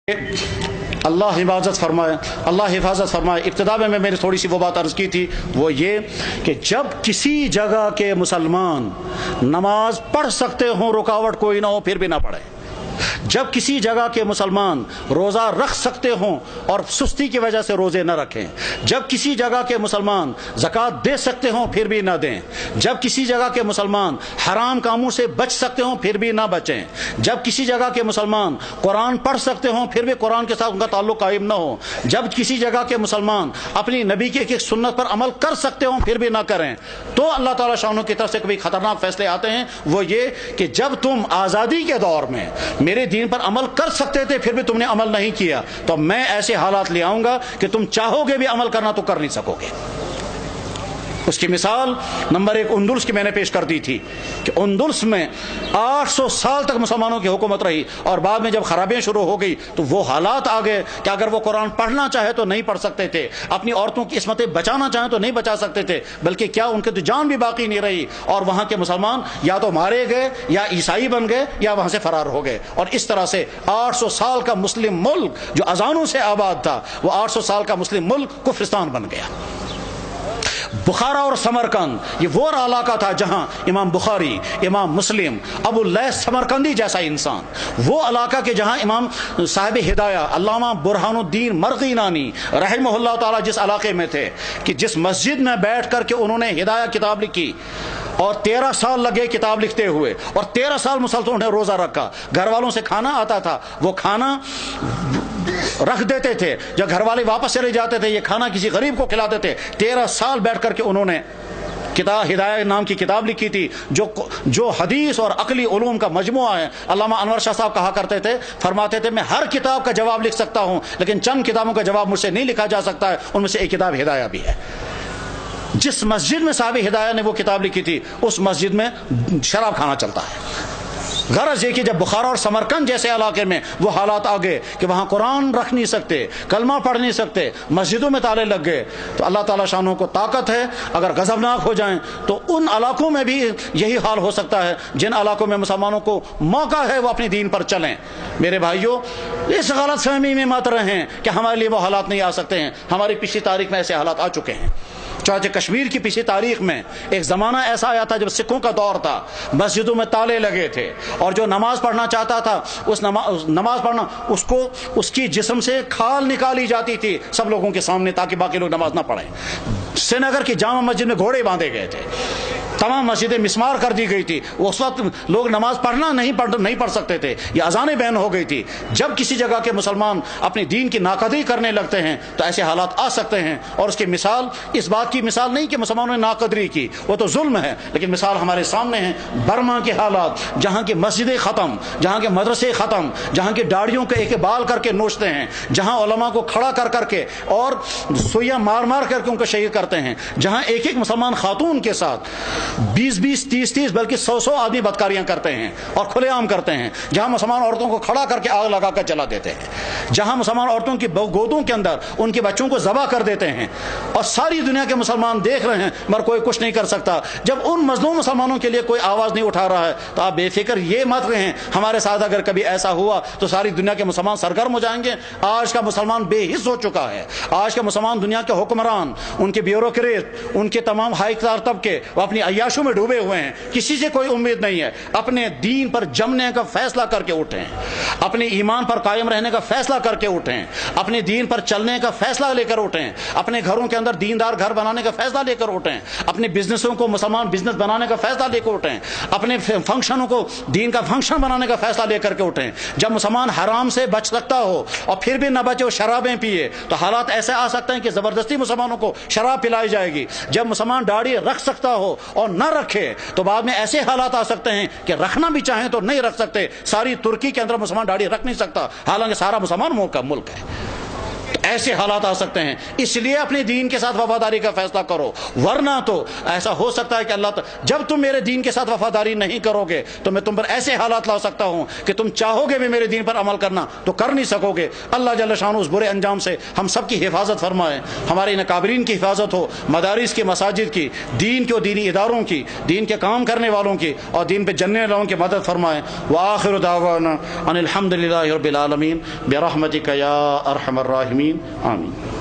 अल्लाह हिफाजत फरमाए। इब्तिदा में मैंने थोड़ी सी वो बात अर्ज़ की थी, वो ये कि जब किसी जगह के मुसलमान नमाज पढ़ सकते हों, रुकावट कोई ना हो, फिर भी ना पढ़े। जब किसी जगह के मुसलमान रोज़ा रख सकते हों और सुस्ती की वजह से रोज़े न रखें। जब किसी जगह के मुसलमान ज़कात दे सकते हों, फिर भी ना दें। जब किसी जगह के मुसलमान हराम कामों से बच सकते हों, फिर भी ना बचें। जब किसी जगह के मुसलमान कुरान पढ़ सकते हों, फिर भी कुरान के साथ उनका ताल्लुक़ कायम न हो। जब किसी जगह के मुसलमान अपनी नबी की एक सुन्नत पर अमल कर सकते हों, फिर भी ना करें, तो अल्लाह ताला शानों की तरफ से कभी ख़तरनाक फैसले आते हैं। वो ये कि जब तुम आज़ादी के दौर में मेरे दीन पर अमल कर सकते थे, फिर भी तुमने अमल नहीं किया, तो मैं ऐसे हालात ले आऊंगा कि तुम चाहोगे भी अमल करना तो कर नहीं सकोगे। उसकी मिसाल नंबर 1 उंदुल्स की मैंने पेश कर दी थी कि उंदुल्स में 800 साल तक मुसलमानों की हुकूमत रही, और बाद में जब खराबियां शुरू हो गई तो वो हालात आ गए कि अगर वो कुरान पढ़ना चाहे तो नहीं पढ़ सकते थे, अपनी औरतों की इस्मतें बचाना चाहें तो नहीं बचा सकते थे, बल्कि क्या उनके तो जान भी बाकी नहीं रही, और वहां के मुसलमान या तो मारे गए या ईसाई बन गए या वहां से फरार हो गए। और इस तरह से 800 साल का मुस्लिम मुल्क जो अजानों से आबाद था, वो 800 साल का मुस्लिम मुल्क कुफ्रिस्तान बन गया। बुखारा और समरकंद ये वो इलाका था जहां इमाम बुखारी, इमाम मुस्लिम, अबू लैस समरकंदी जैसा इंसान, वो इलाका के जहां इमाम साहिब हिदाया अल्लामा बुरहानुद्दीन मरग़ीनानी रहमहुल्लाह ताला जिस इलाके में थे कि जिस मस्जिद में बैठ करके उन्होंने हिदाया किताब लिखी, और 13 साल लगे किताब लिखते हुए, और 13 साल मुसलसल उन्हें रोज़ा रखा। घर वालों से खाना आता था, वो खाना रख देते थे, जब घर वाले वापस चले जाते थे ये खाना किसी गरीब को खिलाते थे। 13 साल बैठ करके उन्होंने किताब हिदायत नाम की किताब लिखी थी, जो हदीस और अकली उलूम का मजमुआ है। अल्लामा अनवर शाह साहब कहा करते थे, फरमाते थे मैं हर किताब का जवाब लिख सकता हूँ, लेकिन चंद किताबों का जवाब मुझसे नहीं लिखा जा सकता है, उनमें से एक किताब हिदाया भी है। जिस मस्जिद में साहिब हिदाया ने वो किताब लिखी थी, उस मस्जिद में शराब खाना चलता है। गरज ये कि जब बुखारा और समरकंद जैसे इलाके में वो हालात आ गए कि वहाँ कुरान रख नहीं सकते, कलमा पढ़ नहीं सकते, मस्जिदों में ताले लग गए, तो अल्लाह ताला शानों को ताकत है, अगर गज़बनाक हो जाएं तो उन इलाकों में भी यही हाल हो सकता है जिन इलाकों में मुसलमानों को मौका है वो अपनी दीन पर चलें। मेरे भाइयों, इस गलत फहमी में मत रहें कि हमारे लिए वो हालात नहीं आ सकते हैं। हमारी पिछली तारीख में ऐसे हालात आ चुके हैं। चाहे कश्मीर की पिछली तारीख में एक ज़माना ऐसा आया था जब सिखों का दौर था, मस्जिदों में ताले लगे थे, और जो नमाज पढ़ना चाहता था उस नमाज पढ़ना उसको उसकी जिस्म से खाल निकाली जाती थी सब लोगों के सामने, ताकि बाकी लोग नमाज ना पढ़ें। श्रीनगर की जामा मस्जिद में घोड़े बांधे गए थे, तमाम मस्जिदें मिस्मार कर दी गई थी। उस वक्त लोग नमाज पढ़ना नहीं पढ़ सकते थे, ये अजानें बैन हो गई थी। जब किसी जगह के मुसलमान अपनी दीन की नाकदरी करने लगते हैं तो ऐसे हालात आ सकते हैं। और उसकी मिसाल इस बात की मिसाल नहीं कि मुसलमानों ने नाकदरी की, वो तो जुल्म है, लेकिन मिसाल हमारे सामने है बर्मा के हालात, जहाँ की मस्जिदें ख़त्म, जहाँ के मदरसे ख़त्म, जहाँ की दाढ़ियों के एक बाल करके नोचते हैं, जहाँ उलमा को खड़ा कर करके और सुइयाँ मार मार करके उनको शहीद करते हैं, जहाँ एक एक मुसलमान खातून के साथ 20-20, 30-30 बल्कि 100-100 आदमी बदकारियां करते हैं और खुलेआम करते हैं, जहां मुसलमान औरतों को खड़ा करके आग लगाकर जला देते हैं, जहां मुसलमान औरतों की गोदों के अंदर उनके बच्चों को ज़बह कर देते हैं, और सारी दुनिया के मुसलमान देख रहे हैं मगर कोई कुछ नहीं कर सकता। जब उन मजलूम मुसलमानों के लिए कोई आवाज़ नहीं उठा रहा है तो आप बेफिक्र ये मत रहें हमारे साथ अगर कभी ऐसा हुआ तो सारी दुनिया के मुसलमान सरगर्म हो जाएंगे। आज का मुसलमान बेहिस हो चुका है। आज का मुसलमान दुनिया के हुक्मरान, उनके ब्यूरोक्रेट, उनके तमाम हाईकदार तबके वो अपनी अय्याशों में डूबे हुए हैं। किसी से कोई उम्मीद नहीं है। अपने दीन पर जमने का फैसला करके उठें, अपने ईमान पर कायम रहने का फैसला करके उठें, अपने दीन पर चलने का फैसला लेकर उठें, अपने घरों के अंदर दीनदार घर बनाने का फैसला लेकर उठें, अपने बिजनेसों को मुसलमान बिजनेस बनाने का फैसला लेकर उठें, अपने फंक्शनों को दीन का फंक्शन बनाने का फैसला लेकर के उठें। जब मुसलमान हराम से बच सकता हो और फिर भी न बचे और शराबें पिए तो हालात ऐसे आ सकते हैं कि जबरदस्ती मुसलमानों को शराब पिलाई जाएगी। जब मुसलमान दाढ़ी रख सकता हो और न रखे तो बाद में ऐसे हालात आ सकते हैं कि रखना भी चाहें तो नहीं रख सकते। सारी तुर्की के अंदर मुसलमान दाढ़ी रख नहीं सकता, हालांकि सारा मुसलमान मुल्क है। ایسے حالات آ سکتے ہیں، اس لیے اپنے دین کے ساتھ وفاداری کا فیصلہ کرو، ورنہ تو ایسا ہو سکتا ہے کہ اللہ جب تم میرے دین کے ساتھ وفاداری نہیں کرو گے تو میں تم پر ایسے حالات لا سکتا ہوں کہ تم چاہو گے بھی میرے دین پر عمل کرنا تو کر نہیں سکو گے۔ اللہ جل شانہ اس برے انجام سے ہم سب کی حفاظت فرمائے، ہمارے ان اکابرین کی حفاظت ہو، مدارس کی، مساجد کی، دین کے و دینی اداروں کی، دین کے کام کرنے والوں کی اور دین پہ جننے والوں کی مدد فرمائے۔ وآخر دعوانا ان الحمد للہ رب العالمین برحمتک یا ارحم الراحمین، آمین۔